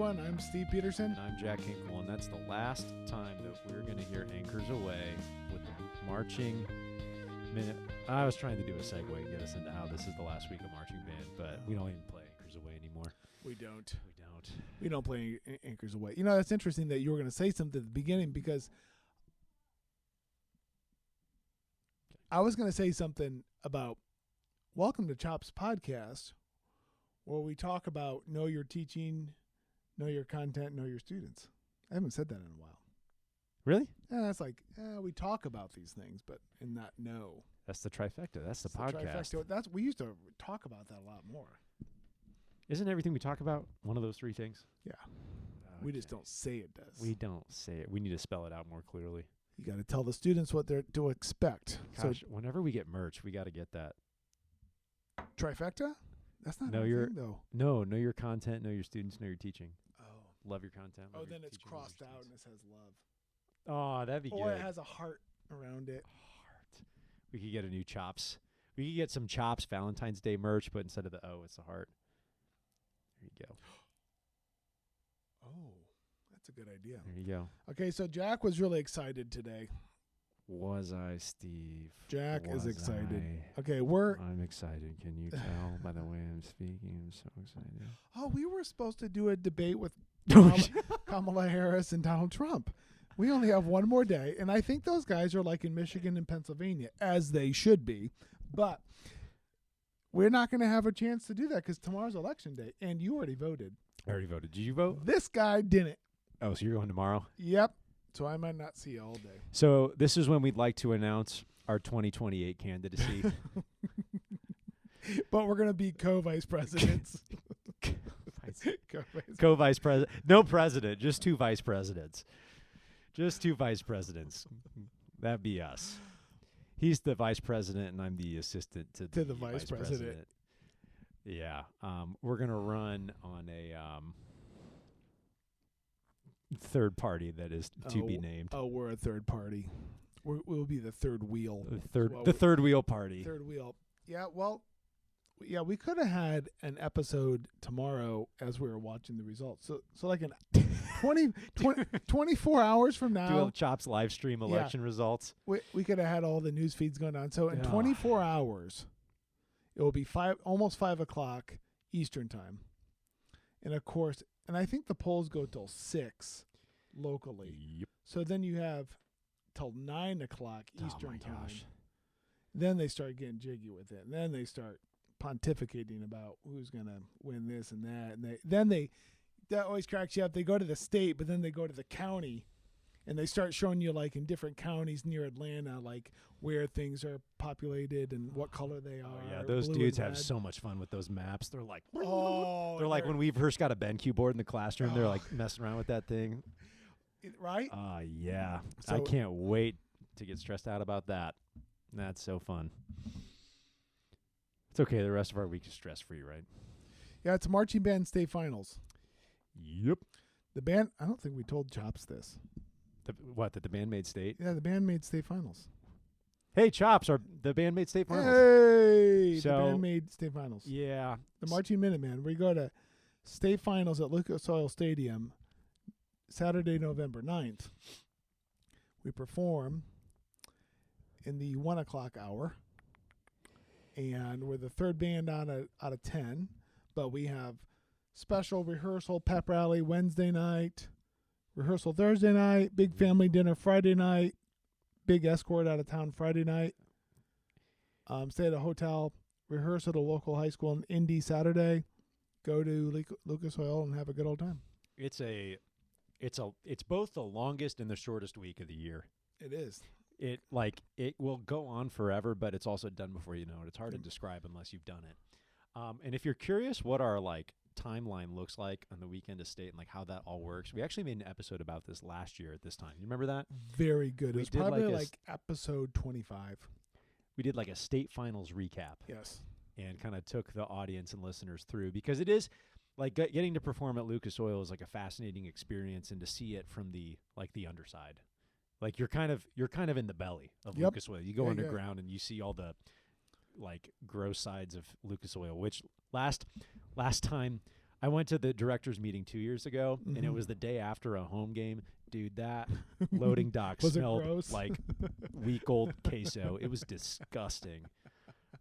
everyone. I'm Steve Peterson. And I'm Jack Hinkle, and that's the last time that we're going to hear Anchors Away with the marching minute. I was trying to do a segue to get us into how this is the last week of marching band, but we don't even play Anchors Away anymore. We don't. We don't. We don't play Anchors Away. You know, that's interesting that you were going to say something at the beginning because I was going to say something about Welcome to Chops podcast, where we talk about know your teaching, know your content, know your students. I haven't said that in a while. Really? Yeah, it's like we talk about these things, but in not know. That's the trifecta. That's the It's podcast. trifecta. We used to talk about that a lot more. Isn't everything we talk about one of those three things? Yeah. We just don't say it does. We don't say it. We need to spell it out more clearly. You got to tell the students what they're to expect. Gosh, whenever we get merch, we got to get that. Trifecta? That's not Know a your- thing, though. No, know your content, know your students, know your teaching. Oh. Love your content. Oh, love your then it's teaching, love your crossed out and students. it says love. Oh, that'd be Or good. it has a heart around it. Heart. We could get a new Chops. We could get some Chops Valentine's Day merch, but instead of the O, it's a heart. There you go. Oh, that's a good idea. There you go. Okay, so Jack was really excited today. Was I, Steve? Jack is Was excited. I? Okay, I'm excited. Can you tell by the way I'm speaking? I'm so excited. Oh, we were supposed to do a debate with Oh, Kamala Harris and Donald Trump. We only have one more day, and I think those guys are like in Michigan and Pennsylvania, as they should be. But we're not going to have a chance to do that because tomorrow's election day, and you already voted. I already voted. Did you vote? This guy didn't. Oh, so you're going tomorrow? Yep. So I might not see you all day. So this is when we'd like to announce our 2028 candidacy. But we're going to be co-vice presidents. Co-vice. Co-vice president. No president, just two vice presidents. Just two vice presidents. That'd be us. He's the vice president, and I'm the assistant to the vice president. Yeah. We're going to run on a third party that is to be named. Oh, we're a third party. We'll be the third wheel. The third wheel party. Third wheel. Yeah, well, yeah, we could have had an episode tomorrow as we were watching the results. So like in 24 hours from Do now, a Chops live stream election results. we could have had all the news feeds going on. So in Yeah. 24 hours, it will be almost 5 o'clock Eastern time. And of course, and I think the polls go till 6 locally. Yep. So then you have till 9 o'clock Eastern time. Gosh. Then they start getting jiggy with it. And then they start pontificating about who's going to win this and that. And that always cracks you up. They go to the state, but then they go to the county. And they start showing you, like, in different counties near Atlanta, like, where things are populated and what color they are. Oh, yeah, those blue dudes and have red. so much fun with those maps. They're like, Oh, they're like when we first got a BenQ board in the classroom, they're like messing around with that thing. Right? Yeah. So- I can't wait to get stressed out about that. That's so fun. It's okay. The rest of our week is stress-free, right? Yeah, it's a marching band state finals. Yep. The band, I don't think we told Chops this. That the band made state? Yeah, the band made state finals. Hey, Chops, the band made state finals. Hey! So- the band made state finals. Yeah. The Marching Minutemen. We go to state finals at Lucas Oil Stadium Saturday, November 9th. We perform in the 1 o'clock hour. And we're the third band out of 10. But we have special rehearsal pep rally Wednesday night, rehearsal Thursday night, big family dinner Friday night, big escort out of town Friday night. Stay at a hotel, rehearse at a local high school in Indy Saturday, go to Lucas Oil and have a good old time. It's both the longest and the shortest week of the year. It is. It will go on forever, but it's also done before you know it. It's hard to describe unless you've done it. And if you're curious what our timeline looks like on the weekend of state and how that all works, we actually made an episode about this last year at this time. You remember that? Very good. We It was did probably episode 25. We did a state finals recap. Yes. And kind of took the audience and listeners through because it is getting to perform at Lucas Oil is a fascinating experience, and to see it from the underside. You're kind of in the belly of Yep. Lucas Oil. You go underground and you see all the gross sides of Lucas Oil, which last time I went to the directors meeting 2 years ago, and it Mhm. was the day after a home game. Dude, that loading dock Was it smelled gross? like week-old queso. It was disgusting.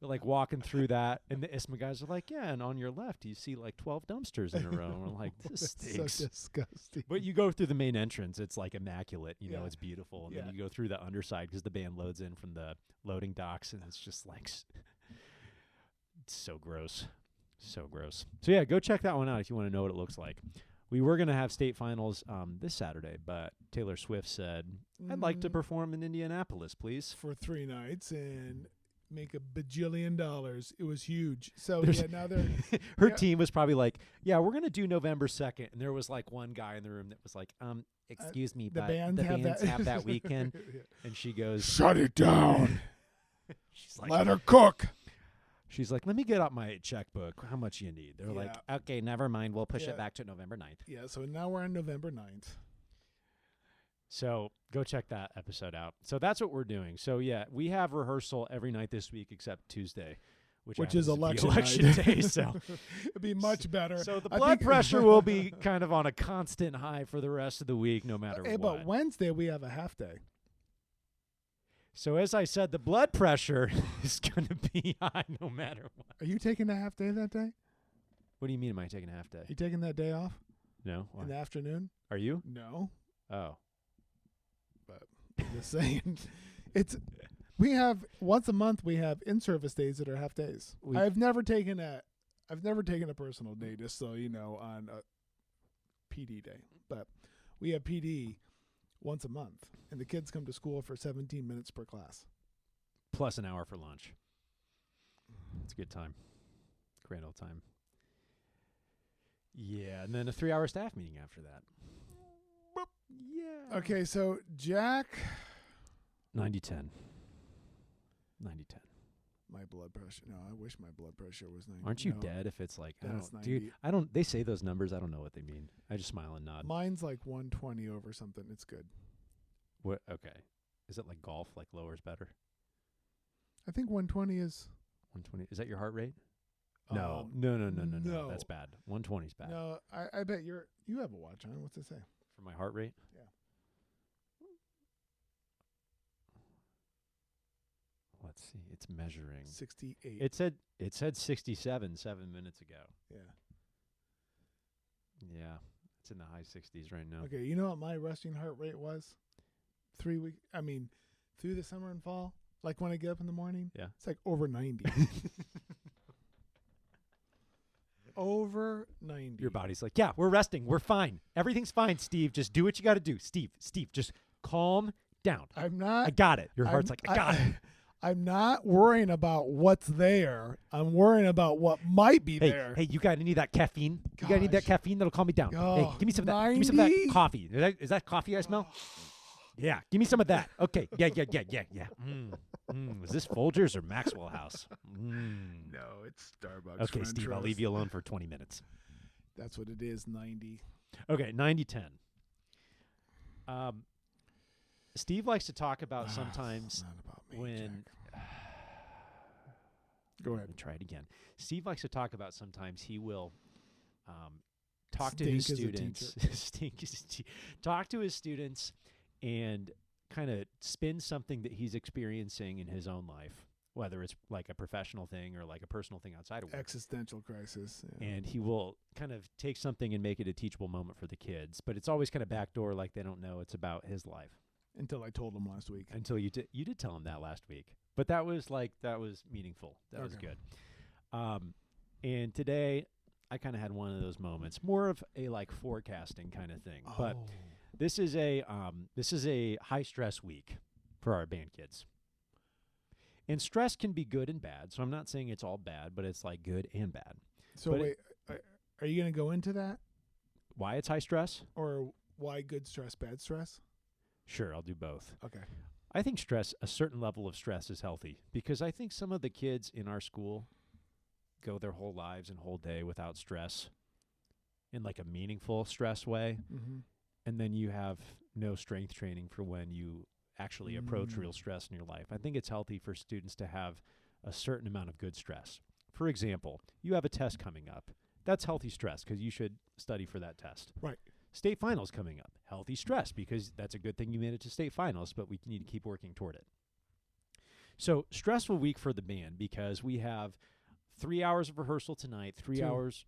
We're like walking through that, and the ISMA guys are like, yeah, and on your left, you see like 12 dumpsters in a row. And we're like, this That's stinks. so disgusting. But you go through the main entrance, it's like immaculate. You know, Yeah. it's beautiful. And Yeah. then you go through the underside because the band loads in from the loading docks, and it's just like it's so gross. So gross. So, yeah, go check that one out if you want to know what it looks like. We were going to have state finals this Saturday, but Taylor Swift said, I'd like to Mm, perform in Indianapolis, please. for 3 nights and make $1 bajillion. It was huge. So There's- yeah, now they're Her Yeah. team was probably like, yeah, we're going to do November 2nd. And there was like one guy in the room that was like, excuse me, the but bands, the have, bands that. have that weekend. Yeah. And she goes, Shut it down. she's like, Let her cook. she's like, let me get out my checkbook. How much you need? They're like, Yeah. okay, never mind. We'll push Yeah. it back to November 9th. Yeah, so now we're on November 9th. So go check that episode out. So that's what we're doing. So yeah, we have rehearsal every night this week except Tuesday, which Which is happens to be election election night. day. So It'd be much better. so the I blood think- pressure will be kind of on a constant high for the rest of the week, no matter Hey, what. but Wednesday we have a half day. So as I said, the blood pressure is going to be high no matter what. Are you taking a half day that day? What do you mean? Am I taking a half day? Are you taking that day off No. Why? in the afternoon? Are you? No. Oh. I'm just saying. We have once a month we have in-service days that are half days. We- I've never taken a personal day, just so you know, on a PD day. But we have PD once a month, and the kids come to school for 17 minutes per class. Plus an hour for lunch. It's a good time. Grand old time. Yeah, and then a 3-hour staff meeting after that. Yeah. Okay, so Jack, 90-10. 90-10. my blood pressure. No, I wish my blood pressure was 90. Aren't you no, dead if it's like, I That's don't, dude, 90. they say those numbers, I don't know what they mean. I just smile and nod. Mine's like 120 over something. It's good. What? Okay. Is it like golf, like lower's better? I think 120 is. 120. Is that your heart rate? No. um, No. That's no. bad. 120 is bad. No, I bet you have a watch on. What's it say? For my heart rate? Yeah. Let's see. It's measuring. 68. It said 67 7 minutes ago. yeah. Yeah. It's in the high 60s right now. Okay, you know what my resting heart rate was? 3 weeks. I mean, through the summer and fall, like when I get up in the morning, Yeah. it's like over 90. Over 90. Your body's like, yeah, we're resting. We're fine. Everything's fine, Steve. Just do what you got to do. Steve, just calm down. I'm not. I got it. Your heart's I'm- like, I got it. I'm not worrying about what's there. I'm worrying about what might be Hey, there. hey, you got any of that caffeine? You got any of that Gosh. caffeine that'll calm me down? Hey, Oh, give me some of that. Give me some of that 90? coffee. Is that coffee I smell? Yeah, give me some of that. Okay. Yeah. Is this Folgers or Maxwell House? No, it's Starbucks. Okay, Steve, I'll leave you alone for 20 minutes. That's what it is. 90. Okay, 90-10. Steve likes to talk about sometimes Not about me. when. Jack. Go Let ahead. me try it again. Steve likes to talk about sometimes he will talk to his Stink as a students. Stink as a talk to his students and kind of spin something that he's experiencing in his own life, whether it's like a professional thing or like a personal thing outside of work. Existential crisis. Yeah. And he will kind of take something and make it a teachable moment for the kids, but it's always kind of backdoor, like they don't know it's about his life Until I told him last week. until you did tell him that last week. But that was meaningful. That was Okay. good. And today I kind of had one of those moments, more of a like forecasting kind of thing. But Oh. this is a high stress week for our band kids. And stress can be good and bad. So I'm not saying it's all bad, but it's like good and bad. So but wait, are you going to go into that, Why it's high stress? or why good stress, bad stress? Sure, I'll do both. Okay. I think a certain level of stress is healthy because I think some of the kids in our school go their whole lives and whole day without stress in like a meaningful stress way. Mm-hmm. And then you have no strength training for when you actually approach real stress in your life. I think it's healthy for students to have a certain amount of good stress. For example, you have a test coming up. That's healthy stress because you should study for that test. Right. State finals coming up. Healthy stress because that's a good thing you made it to state finals, but we need to keep working toward it. So stressful week for the band because we have 3 hours of rehearsal tonight, 2 hours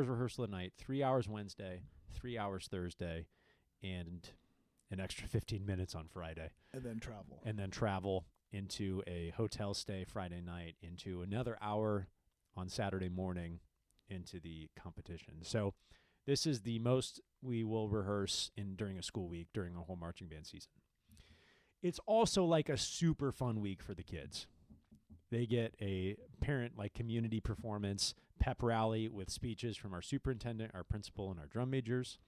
rehearsal tonight, 3 hours Wednesday, 3 hours Thursday, and an extra 15 minutes on Friday. And then travel. And then travel into a hotel stay Friday night, into another hour on Saturday morning into the competition. So this is the most we will rehearse during a school week, during a whole marching band season. It's also like a super fun week for the kids. They get a parent community performance, pep rally with speeches from our superintendent, our principal, and our drum majors.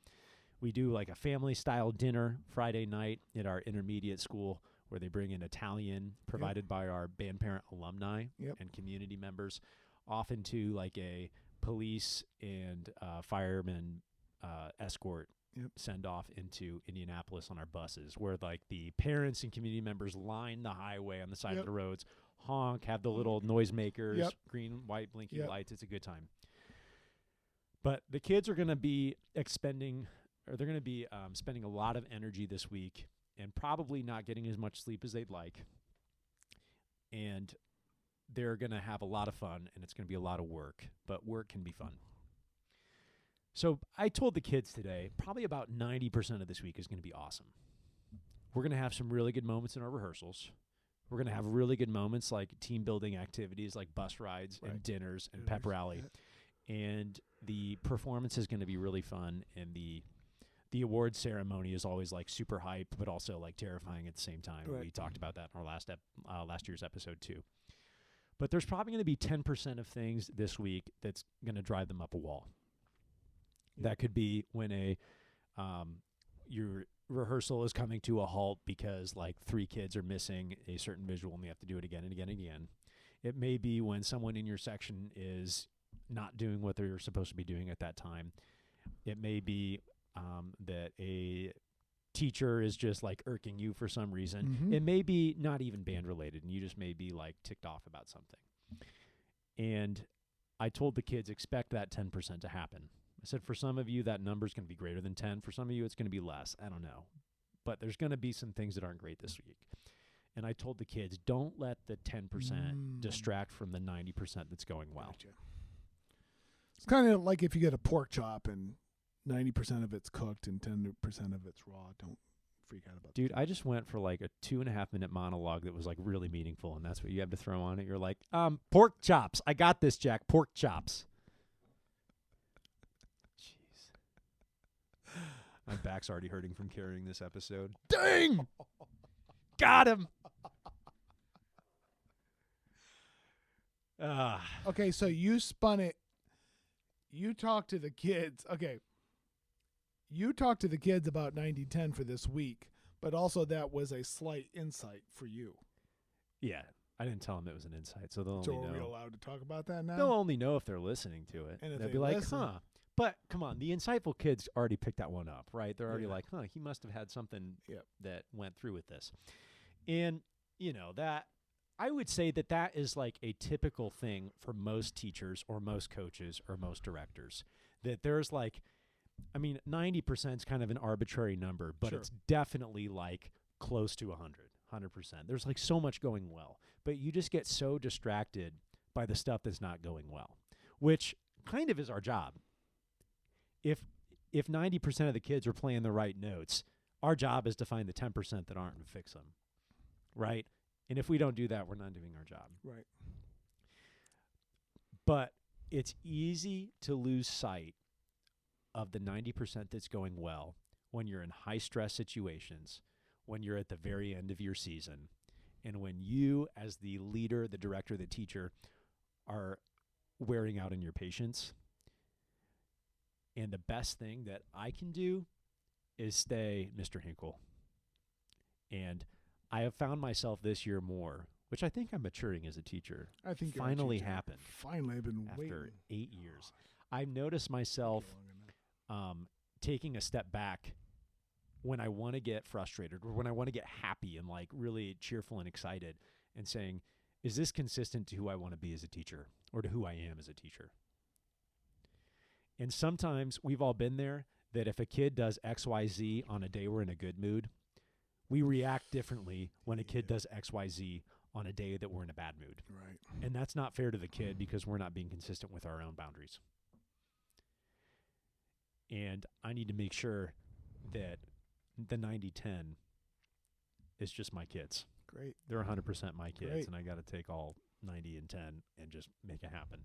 We do like a family style dinner Friday night at our intermediate school where they bring in Italian provided by our band parent alumni and community members, often to like a police and fireman escort send off into Indianapolis on our buses, where like the parents and community members line the highway on the side of the roads, honk, have the little noisemakers, green, white, blinking lights. It's a good time. But the kids are going to be spending a lot of energy this week and probably not getting as much sleep as they'd like. And they're going to have a lot of fun, and it's going to be a lot of work, but work can be fun. So I told the kids today, probably about 90% of this week is going to be awesome. We're going to have some really good moments in our rehearsals. We're going to have really good moments like team building activities like bus rides and dinners and pep rally. And the performance is going to be really fun, and the award ceremony is always like super hype, but also like terrifying at the same time. We talked about that in our last year's episode too. But there's probably going to be 10% of things this week that's going to drive them up a wall. That could be when your rehearsal is coming to a halt because like 3 kids are missing a certain visual and they have to do it again and again and again. It may be when someone in your section is not doing what they're supposed to be doing at that time. It may be that a teacher is just like irking you for some reason. Mm-hmm. It may be not even band related, and you just may be like ticked off about something. And I told the kids, expect that 10% to happen. I said, for some of you, that number is going to be greater than 10. For some of you, it's going to be less. I don't know. But there's going to be some things that aren't great this week. And I told the kids, don't let the 10% distract from the 90% that's going well. Gotcha. It's kind of like if you get a pork chop and 90% of it's cooked and 10% of it's raw. Don't freak out about that. Dude, I just went for like a 2.5-minute monologue that was like really meaningful, and that's what you have to throw on it. You're like, pork chops. I got this, Jack. Pork chops. Jeez. My back's already hurting from carrying this episode. Dang! Got him! Okay, so you spun it. You talked to the kids. Okay. You talked to the kids about 90-10 for this week, but also that was a slight insight for you. Yeah. I didn't tell them it was an insight, so they'll only know. So are we allowed to talk about that now? They'll only know if they're listening to it. And if they'll they be like, listen, huh. But come on, the insightful kids already picked that one up, right? They're already like, huh, he must have had something that went through with this. And, you know, that I would say that is like a typical thing for most teachers or most coaches or most directors. That there's like, 90% is kind of an arbitrary number, but it's definitely like close to 100%. There's like so much going well, but you just get so distracted by the stuff that's not going well, which kind of is our job. If 90% of the kids are playing the right notes, our job is to find the 10% that aren't and fix them, right? And if we don't do that, we're not doing our job. Right. But it's easy to lose sight of the 90% that's going well when you're in high-stress situations, when you're at the very end of your season, and when you, as the leader, the director, the teacher, are wearing out in your patience. And the best thing that I can do is stay Mr. Hinkle. And I have found myself this year more, which I think I'm maturing as a teacher. I think finally happened. Finally, I've been after waiting. 8 years. I've noticed myself taking a step back when I want to get frustrated or when I want to get happy and like really cheerful and excited and saying, is this consistent to who I want to be as a teacher or to who I am as a teacher? And sometimes we've all been there, that if a kid does XYZ on a day we're in a good mood, we react differently when a kid does XYZ on a day that we're in a bad mood. Right. And that's not fair to the kid because we're not being consistent with our own boundaries. And I need to make sure that the 90-10 is just my kids. Great. They're 100% my kids, Great. and I got to take all 90 and 10 and just make it happen.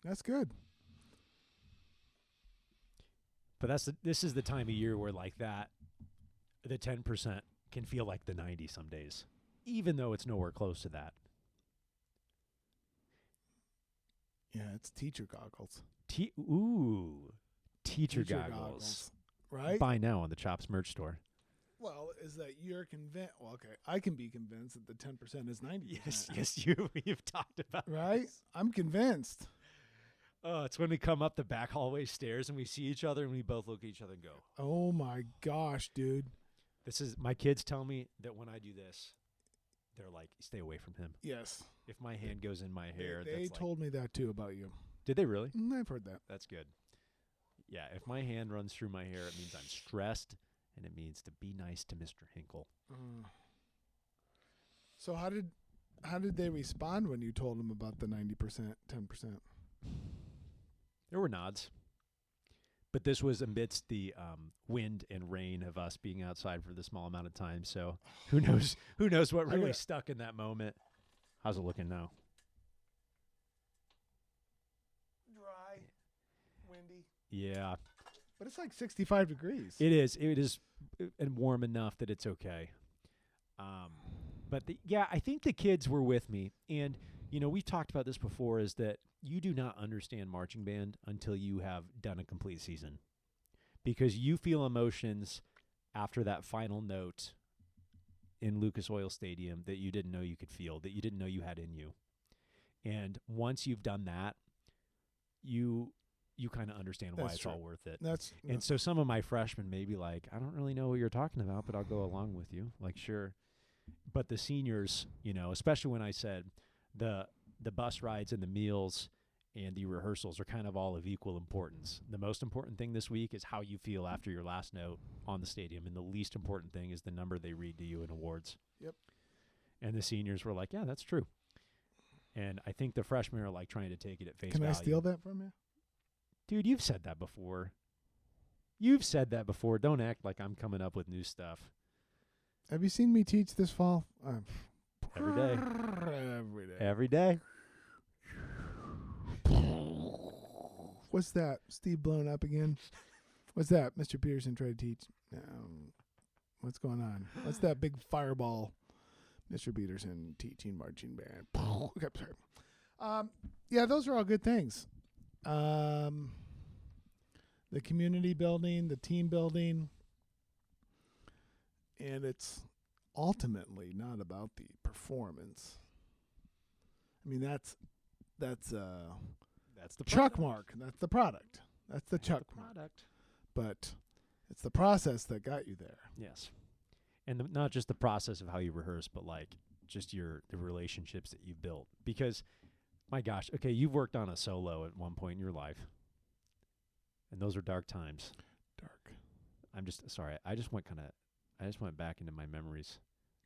That's good. But this is the time of year where like that, the 10% can feel like the 90 some days, even though it's nowhere close to that. Yeah, it's teacher goggles. Teacher goggles. Right? Buy now on the Chops merch store. Well, is that you're convinced? Well, okay, I can be convinced that the 10% is 90%. Yes, you've talked about Right? this. I'm convinced. Oh, it's when we come up the back hallway stairs and we see each other and we both look at each other and go, Oh my gosh, dude. this is, my kids tell me that when I do this, they're like, stay away from him. Yes. If my hand goes in my hair, They that's told me that too about you. did they really? I've heard that. That's good. Yeah, if my hand runs through my hair, it means I'm stressed, and it means to be nice to Mr. Hinkle. So how did they respond when you told them about the 90%, 10%? There were nods. But this was amidst the wind and rain of us being outside for the small amount of time. So who knows what really stuck in that moment. How's it looking now? Dry, windy. Yeah, But it's like 65 degrees. it is. It is and warm enough that it's okay. But I think the kids were with me. And, we've talked about this before, is that you do not understand marching band until you have done a complete season. Because you feel emotions after that final note in Lucas Oil Stadium that you didn't know you could feel, that you didn't know you had in you. And once you've done that, you kind of understand why That's it's true. all worth it. And So some of my freshmen may be like, I don't really know what you're talking about, but I'll go along with you. Like, sure. But the seniors, especially when I said the bus rides and the meals and the rehearsals are kind of all of equal importance. The most important thing this week is how you feel after your last note on the stadium. And the least important thing is the number they read to you in awards. Yep. And the seniors were like, yeah, that's true. And I think the freshmen are like trying to take it at face value. Can I steal that from you? Dude, you've said that before. Don't act like I'm coming up with new stuff. Have you seen me teach this fall? Every day. Every day. Every day. What's that? Steve blowing up again? What's that? Mr. Peterson tried to teach. What's going on? What's that big fireball? Mr. Peterson teaching marching band. Okay, sorry. Yeah, those are all good things. The community building, the team building, and it's ultimately not about the performance. I mean, that's the Chuck mark. That's the product. That's the Chuck mark. But it's the process that got you there. Yes. And not just the process of how you rehearse, but like just the relationships that you've built. Because, my gosh, okay, you've worked on a solo at one point in your life. And those are dark times. Dark. I'm just sorry. I just went back into my memories.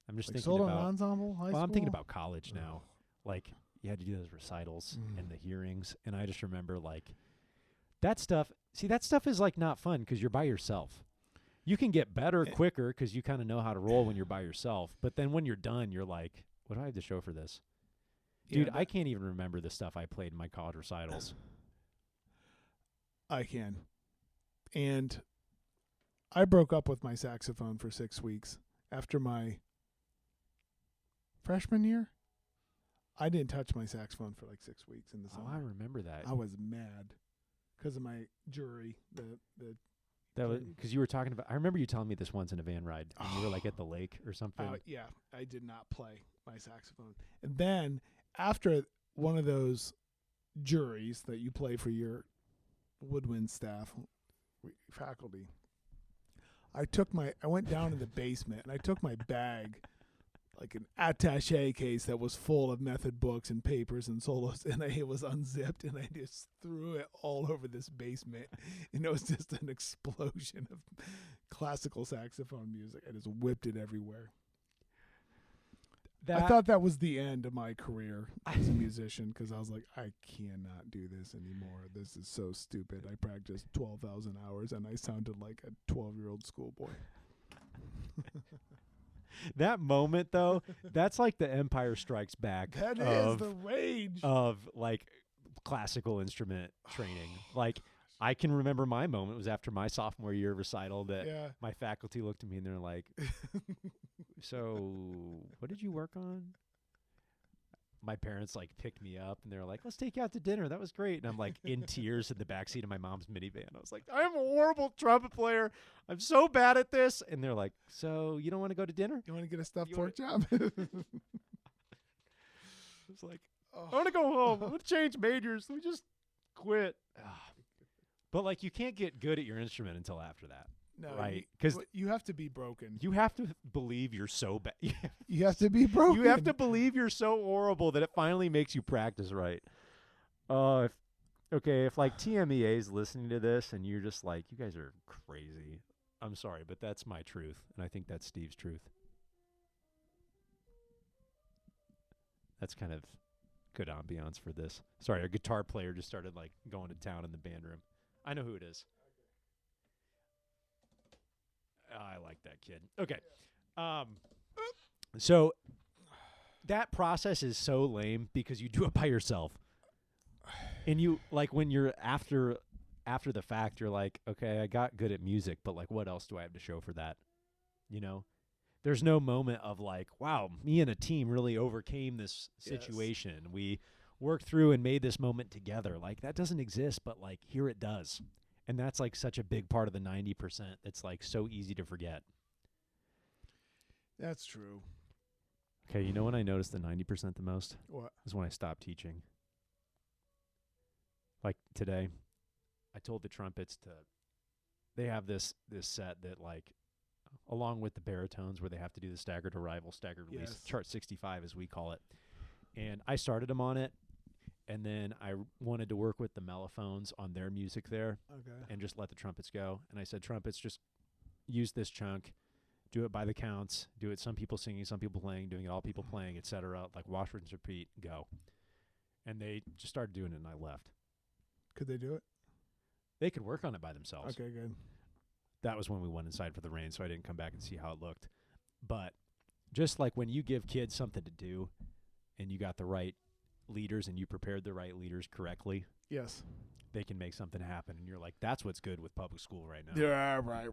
I'm just Like thinking solo about ensemble, high I'm thinking school? about college now. Like you had to do those recitals Mm. and the hearings, and I just remember like that stuff. See, that stuff is like not fun because you're by yourself. You can get better quicker because you kind of know how to roll when you're by yourself. But then when you're done, you're like, what do I have to show for this? Dude, Yeah, I can't even remember the stuff I played in my college recitals. I can. And I broke up with my saxophone for 6 weeks after my freshman year. I didn't touch my saxophone for like 6 weeks in the Oh, summer. I remember that. I was mad because of my jury. That was because you were talking about. I remember you telling me this once in a van ride. And you were like at the lake or something. Yeah, I did not play my saxophone. And then after one of those juries that you play for your woodwind staff, faculty, I went down to the basement and I took my bag like an attaché case that was full of method books and papers and solos, and it was unzipped, and I just threw it all over this basement, and it was just an explosion of classical saxophone music. I just whipped it everywhere. I thought that was the end of my career as a musician, because I was like, I cannot do this anymore. This is so stupid. I practiced 12,000 hours, and I sounded like a 12-year-old schoolboy. That moment, though, that's like the Empire Strikes Back. That is the rage of like classical instrument training. Like, I can remember my moment was after my sophomore year recital that my faculty looked at me and they're like, so what did you work on? My parents like picked me up and they're like, let's take you out to dinner. That was great. And I'm like in tears in the backseat of my mom's minivan. I was like, I'm a horrible trumpet player. I'm so bad at this. And they're like, so you don't want to go to dinner? You want to get a stuffed pork chop? It's like, I want to go home. Let's change majors. We just quit. But like, you can't get good at your instrument until after that. No, right? Because you have to be broken. You have to believe you're so bad. You have to be broken. You have to believe you're so horrible that it finally makes you practice right. If like TMEA is listening to this and you're just like, you guys are crazy. I'm sorry, but that's my truth, and I think that's Steve's truth. That's kind of good ambiance for this. Sorry, a guitar player just started like going to town in the band room. I know who it is. I like that kid. Okay. So that process is so lame because you do it by yourself. And you like when you're after the fact, you're like, okay, I got good at music, but like what else do I have to show for that? You know? There's no moment of like, wow, me and a team really overcame this situation. Yes. We worked through and made this moment together. Like that doesn't exist, but like here it does. And that's like such a big part of the 90% that's like so easy to forget. That's true. Okay, you know when I noticed the 90% the most? What? Is when I stopped teaching. Like today, I told the trumpets they have this set that like, along with the baritones where they have to do the staggered arrival, staggered release, chart 65 as we call it. And I started them on it. And then I wanted to work with the mellophones on their music there and just let the trumpets go. And I said, trumpets, just use this chunk, do it by the counts, do it some people singing, some people playing, doing it all people playing, etc. Like wash, rinse, repeat, go. And they just started doing it and I left. Could they do it? They could work on it by themselves. Okay, good. That was when we went inside for the rain, so I didn't come back and see how it looked. But just like when you give kids something to do and you got the right leaders and you prepared the right leaders correctly, yes, they can make something happen. And you're like, that's what's good with public school right now. Yeah, right.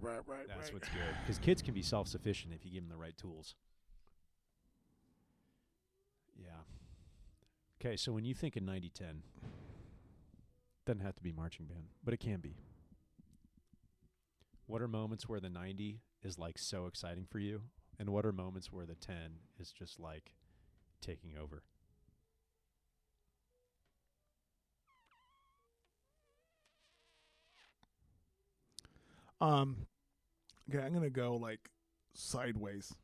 That's what's good. Because kids can be self-sufficient if you give them the right tools. Yeah. Okay, so when you think in 90-10, doesn't have to be marching band, but it can be. What are moments where the 90 is like so exciting for you? And what are moments where the 10 is just like taking over? Okay, I'm gonna go like sideways,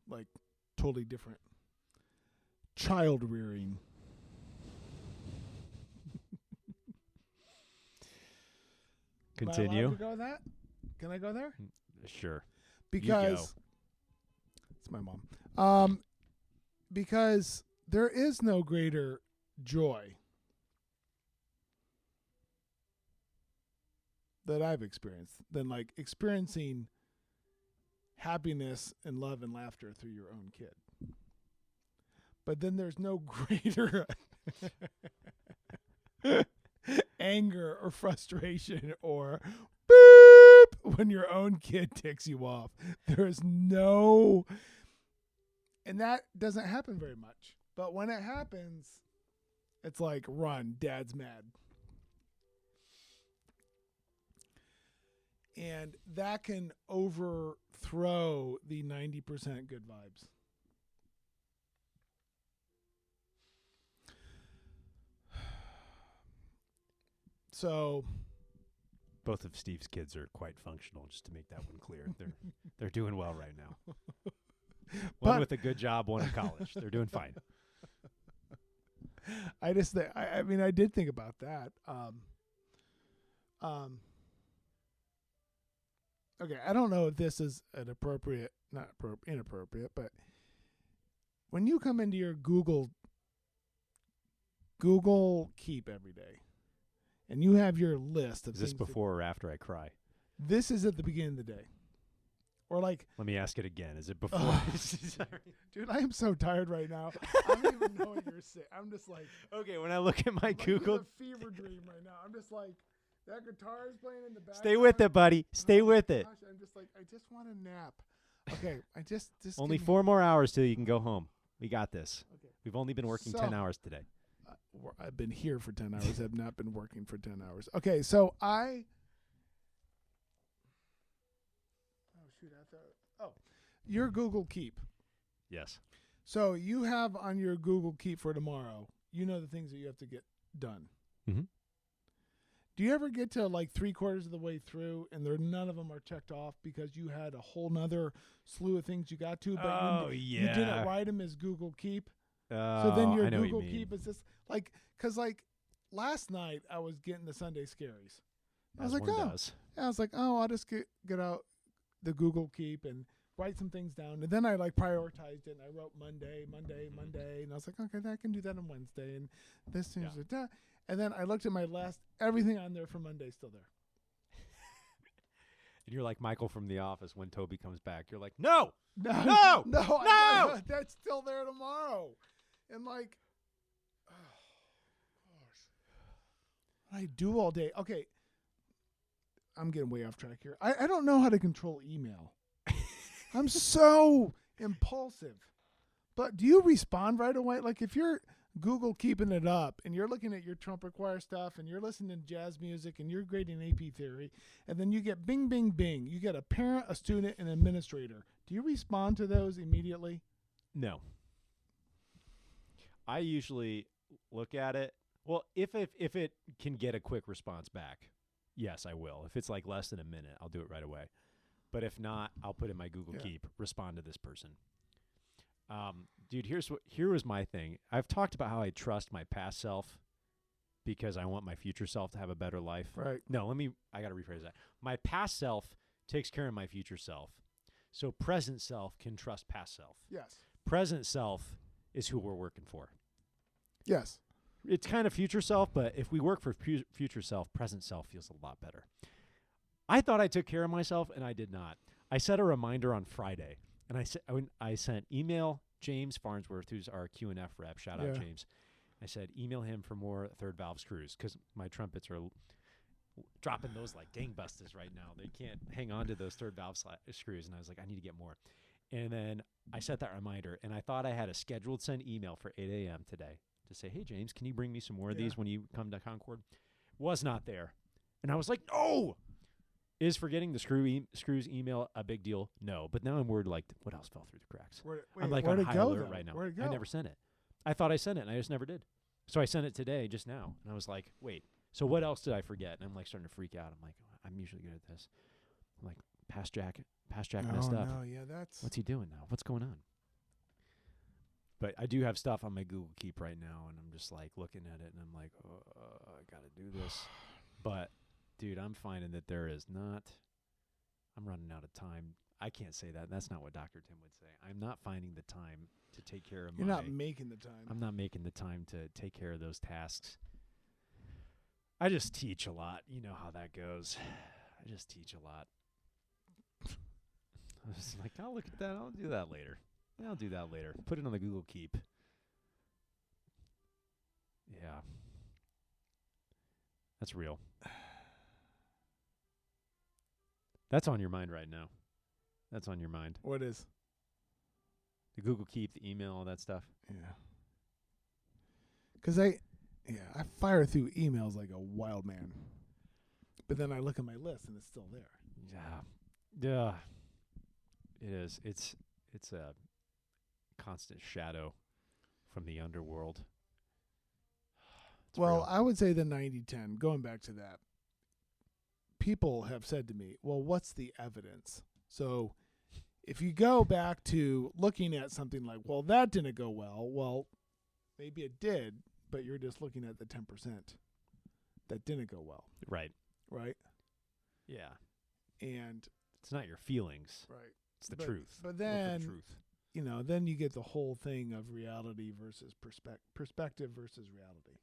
like totally different. Child rearing. Continue. Am I allowed to go that? Can I go there? Sure. Because it's my mom. Because there is no greater joy that I've experienced than like experiencing happiness and love and laughter through your own kid. But then there's no greater anger or frustration or beep when your own kid ticks you off. There is no, and that doesn't happen very much. But when it happens, it's like, run, dad's mad. And that can overthrow the 90% good vibes. So both of Steve's kids are quite functional, just to make that one clear. They're doing well right now. One But- with a good job, one in college. They're doing fine. I just I mean I did think about that. Okay, I don't know if this is an appropriate, not inappropriate, but when you come into your Google Keep every day, and you have your list of Is this things that- before or after I cry? this is at the beginning of the day, or like, Let me ask it again. Is it before? Ugh. Sorry. dude, I am so tired right now. I don't even know what you're saying. I'm just like. Okay, when I look at my Like Google, in a fever dream right now. I'm just like, that guitar is playing in the background. stay with it, buddy. Stay Oh with my it. gosh, I'm just like, I just want a nap. Okay, I just Only give me- 4 more hours till you can go home. We got this. Okay. We've only been working So- 10 hours today. I've been here for 10 hours. I've not been working for 10 hours. Okay, so oh shoot, I thought your Google Keep. Yes. So you have on your Google Keep for tomorrow, you know the things that you have to get done. Mhm. Do you ever get to like 3/4 of the way through and none of them are checked off because you had a whole nother slew of things you got to, but you didn't write them as Google Keep? So then your I know what you Google mean. Keep is just like, because like last night I was getting the Sunday Scaries. I was As like, one oh, does. I was like, oh, I'll just get out the Google Keep and write some things down. And then I like prioritized it and I wrote Monday, and I was like, okay, I can do that on Wednesday. And this seems Yeah. and then I looked at my everything on there for Monday still there. And you're like Michael from The Office when Toby comes back. You're like, no! No, No! no, that's still there tomorrow. And like, oh gosh, I do all day. Okay, I'm getting way off track here. I don't know how to control email. I'm so impulsive. But do you respond right away? Like if you're Google keeping it up and you're looking at your trumpet choir stuff and you're listening to jazz music and you're grading AP theory and then you get bing, bing, bing. You get a parent, a student, and an administrator. Do you respond to those immediately? No. I usually look at it. Well, if it can get a quick response back, yes, I will. If it's like less than a minute, I'll do it right away. But if not, I'll put in my Google Keep, respond to this person. Dude, here was my thing. I've talked about how I trust my past self because I want my future self to have a better life. Right. No, I got to rephrase that. My past self takes care of my future self. So present self can trust past self. Yes. Present self is who we're working for. Yes. It's kind of future self, but if we work for future self, present self feels a lot better. I thought I took care of myself, and I did not. I set a reminder on Friday, and I sent email James Farnsworth, who's our Q&F rep. Shout out, James. I said, email him for more third valve screws because my trumpets are dropping those like gangbusters right now. They can't hang on to those third valve screws, and I was like, I need to get more. And then I set that reminder, and I thought I had a scheduled send email for 8 a.m. today to say, hey, James, can you bring me some more of these when you come to Concord? Was not there. And I was like, no! Is forgetting the screws email a big deal? No. But now I'm worried, like, what else fell through the cracks? I'm like on high alert right now. Where'd it go? I never sent it. I thought I sent it, and I just never did. So I sent it today, just now. And I was like, wait, so what else did I forget? And I'm like starting to freak out. I'm like, I'm usually good at this. I'm like, Past Jack messed up. No, yeah, that's... What's he doing now? What's going on? But I do have stuff on my Google Keep right now, and I'm just like looking at it, and I'm like, I got to do this. But, dude, I'm finding that there is not, I'm running out of time. I can't say that. That's not what Dr. Tim would say. I'm not finding the time to take care of You're not making the time. I'm not making the time to take care of those tasks. I just teach a lot. You know how that goes. I just teach a lot. I was like, I'll look at that. I'll do that later. Yeah, I'll do that later. Put it on the Google Keep. Yeah. That's real. That's on your mind right now. That's on your mind. What is? The Google Keep, the email, all that stuff. Yeah. Because I fire through emails like a wild man. But then I look at my list and it's still there. Yeah. Yeah. It is. It's a constant shadow from the underworld. It's Well, real. I would say the 90-10, going back to that. People have said to me, well, what's the evidence? So if you go back to looking at something like, well, that didn't go well. Well, maybe it did, but you're just looking at the 10% that didn't go well, Right. right? Yeah. And It's not your feelings. right. It's the But- truth. but Look for then- the truth. Then you get the whole thing of reality versus perspective versus reality.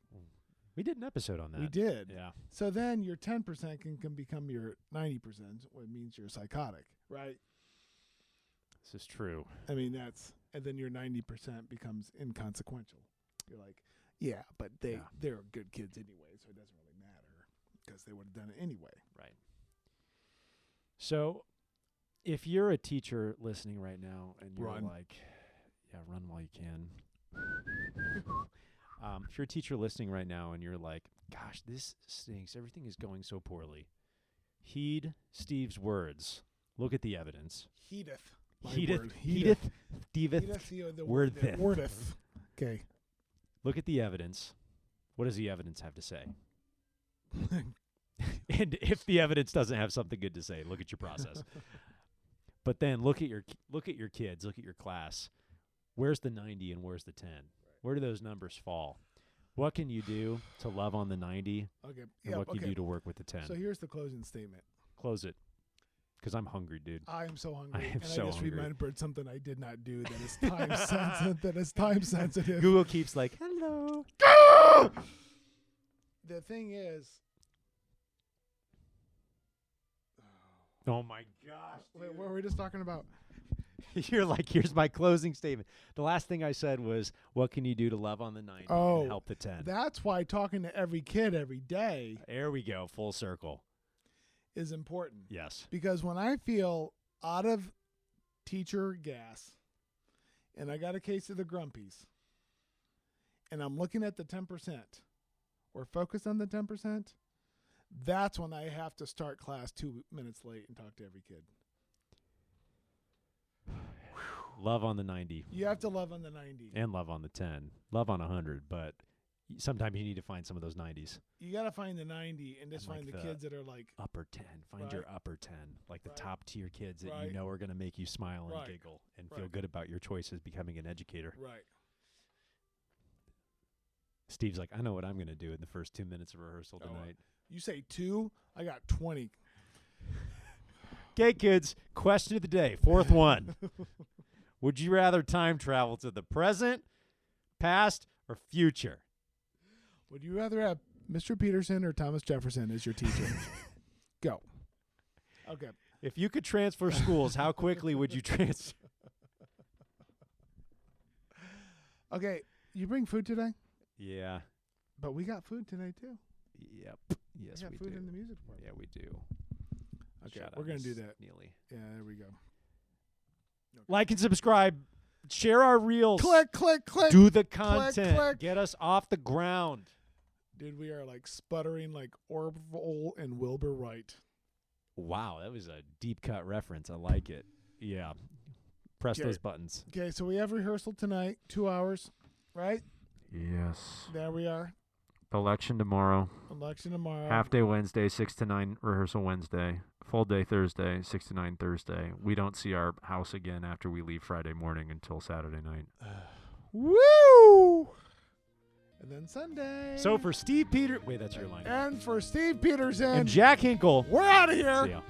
We did an episode on that. We did. Yeah. So then your 10% can become your 90%, which means you're psychotic, right? This is true. I mean, and then your 90% becomes inconsequential. You're like, yeah, but they're good kids anyway, so it doesn't really matter because they would have done it anyway. Right. So, if you're a teacher listening right now and you're Run. like, yeah, run while you can. If you're a teacher listening right now and you're like, gosh, this stinks. Everything is going so poorly. Heed Steve's words. Look at the evidence. Heedeth. My Heedeth. word. Heedeth. Steveth. Heedeth the Wordeth. Wordeth. Okay. Look at the evidence. What does the evidence have to say? And if the evidence doesn't have something good to say, look at your process. But then look at your kids, look at your class. Where's the 90 and where's the 10? Where do those numbers fall? What can you do to love on the 90 Okay. and Yeah, what can okay. you do to work with the 10? So here's the closing statement. Close it. Because I'm hungry, dude. I am so hungry. am and so I just hungry. remembered something I did not do that is time sensitive. That is time sensitive. Google keeps like, hello. The thing is, Oh my gosh. wait, what were we just talking about? You're like, here's my closing statement. The last thing I said was, what can you do to love on the 90 Oh, and help the 10? That's why talking to every kid every day There we go. Full circle. is important. Yes. Because when I feel out of teacher gas and I got a case of the grumpies and I'm looking at the 10% or focus on the 10%, that's when I have to start class 2 minutes late and talk to every kid. Love on the 90 You have to love on the 90. and love on the 10. Love on 100, but sometimes you need to find some of those 90s. You got to find the 90 and just And find like the the kids that are like, Upper 10. Find your Right. upper 10. Like the Right. top tier kids that you Right. know are going to make you smile and Right. giggle and feel Right. good about your choices becoming an educator. right. Steve's like, I know what I'm going to do in the first 2 minutes of rehearsal Oh. tonight. You say 2, I got 20. Okay, kids, question of the day. Fourth one. Would you rather time travel to the present, past, or future? Would you rather have Mr. Peterson or Thomas Jefferson as your teacher? Go. Okay. If you could transfer schools, how quickly would you transfer? Okay. You bring food today? Yeah. But we got food today, too. Yep. Yes, we got we food do. in the music department. Yeah, we do. Okay, Shout we're out going to do Miss that. Neely. Yeah, there we go. Like and subscribe. Share our reels. Click, click, click. Do the content. click. Get us off the ground. Dude, we are like sputtering like Orville and Wilbur Wright. Wow, that was a deep cut reference. I like it. Yeah. Press Okay. those buttons. Okay, so we have rehearsal tonight, 2 hours, right? Yes. There we are. Election tomorrow. Election tomorrow. Half day Wednesday, 6 to 9 rehearsal Wednesday. Full day Thursday, 6 to 9 Thursday. We don't see our house again after we leave Friday morning until Saturday night. Woo! And then Sunday. So for Steve Peter, wait, that's your line. And for Steve Peterson. And Jack Hinkle. We're out of here. See ya.